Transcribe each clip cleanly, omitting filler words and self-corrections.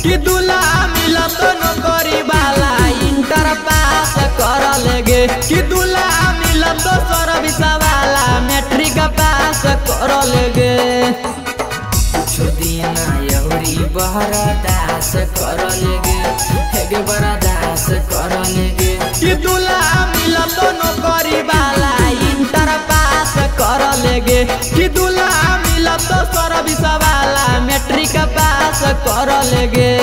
कि दूल्हा मिलत नौकरी वाला इंटर पास कर लेगे कि दूल्हा मिलत सर्विस वाला मैट्रिक पास कर लेगे दिन यौरी बरदास कर लेगे हेगे बरदास कर लेगे कि दूल्हा मिलत नौकरी वाला इंटर पास कर लेगे कि दूल्हा मिलत सर्विस वाला मैट्रिक पास कर लेगे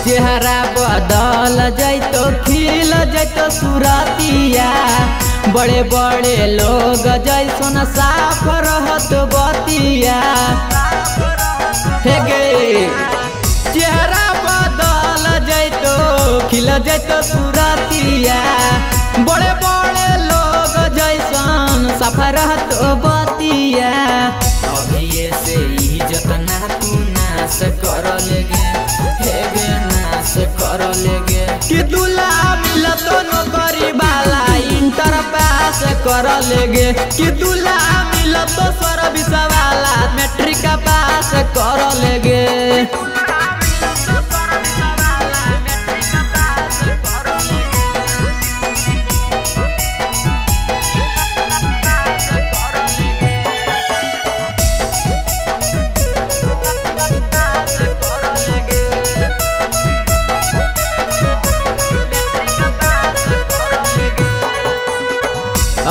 चेहरा बदल जैतो खिल जैतो सुरतिया बड़े बड़े लोग जैसन साफ रहत बतिया हे गे चेहरा बदल जैतो खिल जैतो सुरतिया बड़े बड़े लोग जैसन साफ रहत बतिया अभी से इज्जत ना तू नाश कर लेगे कर लेगे कि दूल्हा मिलत नौकरी वाला इंटर पास कर लेगे कि दूल्हा मिलत सर्विस वाला मैट्रिक पास कर लेगे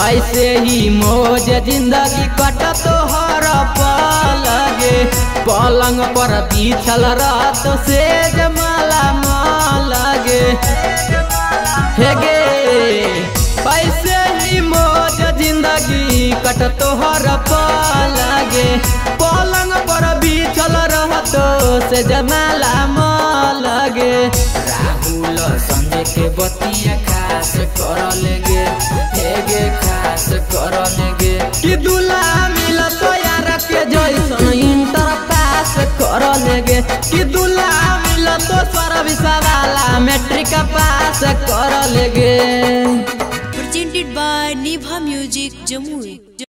ऐसे ही मौज जिंदगी कट तो हर पल लगे पलंग पर बिछल रात से जमाला लगे हे गे ऐसे ही मौज जिंदगी कट तो हर पल लगे पलंग पर बिछल रात से जमाला लगे राहुल संजय के बतिया खास कर लेगे हेगे खास कर लेगे कि दूल्हा मिलत यार के जैसन इंटर पास कर लेगे कि दूल्हा मिलत सर्विस वाला मैट्रिक पास कर लेगे Presented by Nibha Music Jamui।